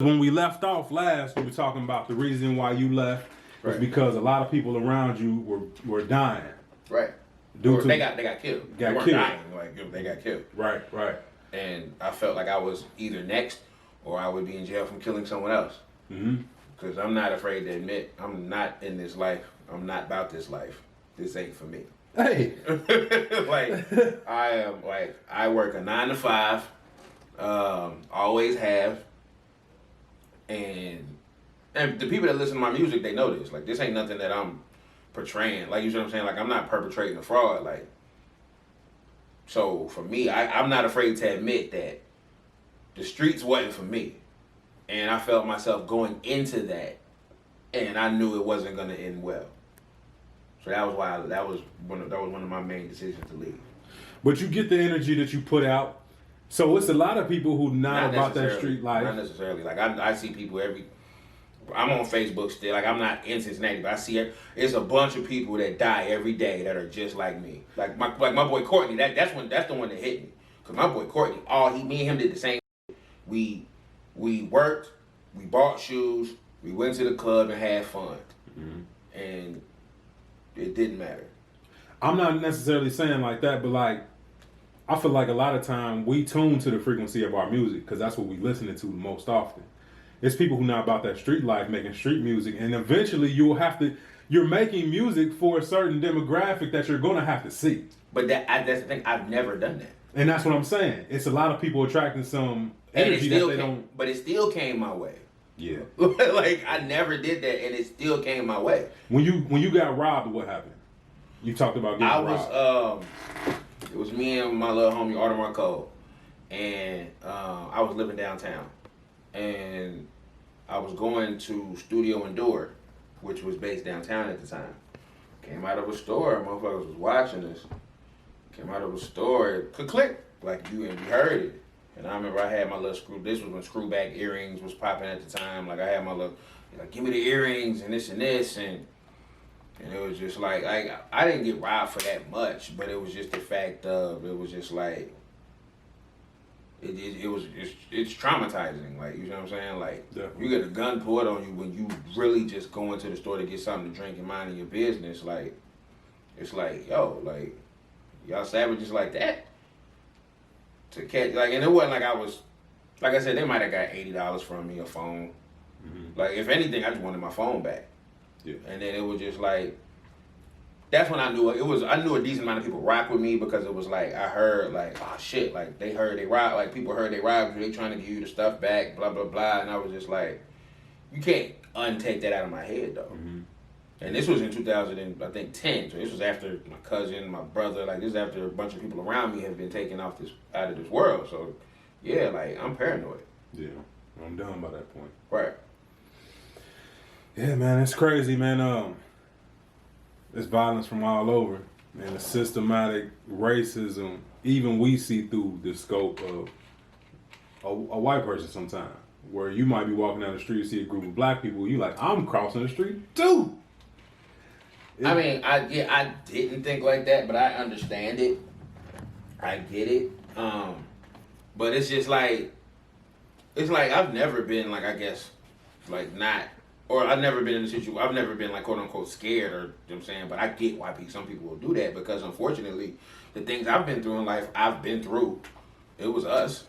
When we left off last, we were talking about the reason why you left was because a lot of people around you were dying. Right. They got killed. They weren't dying. Like they got killed. Right. And I felt like I was either next or I would be in jail from killing someone else. Because I'm not afraid to admit I'm not in this life. I'm not about this life. This ain't for me. Hey. I work a 9 to 5. Always have. And the people that listen to my music, they know this. Like, this ain't nothing that I'm portraying. Like, you know what I'm saying? Like, I'm not perpetrating a fraud. Like, so for me, I'm not afraid to admit that the streets wasn't for me. And I felt myself going into that, and I knew it wasn't going to end well. So that was why that was one of my main decisions to leave. But you get the energy that you put out. So it's a lot of people who not about that street life. Not necessarily. Like I see people I'm on Facebook still. Like, I'm not in Cincinnati, but I see it's a bunch of people that die every day that are just like me. Like my boy Courtney. That's the one that hit me. Cause my boy Courtney, me and him did the same. We worked, we bought shoes, we went to the club and had fun, and it didn't matter. I'm not necessarily saying like that, but like, I feel like a lot of time we tune to the frequency of our music because that's what we listening to the most often. It's people who not about that street life making street music, and eventually you're making music for a certain demographic that you're gonna have to see. But that's the thing. I've never done that. And that's what I'm saying. It's a lot of people attracting some energy that they don't. But it still came my way. Yeah. Like, I never did that, and it still came my way. When you got robbed, what happened? You talked about getting robbed. It was me and my little homie Audemars Cole, and I was living downtown, and I was going to Studio Endure, which was based downtown at the time. Came out of a store, motherfuckers was watching us. Came out of a store, it could click, like you heard it. And I remember I had my little this was when screw back earrings was popping at the time. Like, I had my little, like, give me the earrings and this, and it was just like, I didn't get robbed for that much, but it was just the fact of, it was just like, it's traumatizing. Like, you know what I'm saying? Like, you get a gun pulled on you when you really just go into the store to get something to drink and minding your business. Like, it's like, yo, like, y'all savages like that? To catch, like, and it wasn't like I was, like I said, they might have got $80 from me, a phone. Like, if anything, I just wanted my phone back. Yeah. And then it was just like, that's when I knew I knew a decent amount of people rock with me, because it was like, I heard like, oh shit, like they heard they robbed, like people heard they robbed you, they trying to give you the stuff back, blah, blah, blah. And I was just like, you can't untake that out of my head though. And this was in 2010. So this was after my cousin, my brother, like this is after a bunch of people around me have been taken out of this world. So yeah, like, I'm paranoid. Yeah, I'm done by that point. Right. Yeah, man, it's crazy, man. It's violence from all over, and the systematic racism, even we see through the scope of a white person sometimes, where you might be walking down the street and see a group of black people, you like, I'm crossing the street too. I mean, I didn't think like that, but I understand it. I get it. But it's just like, I've never been like, I guess, like not, or I've never been in a situation, I've never been like quote unquote scared, or, you know what I'm saying, but I get why some people will do that, because unfortunately, the things I've been through in life, I've been through. It was us.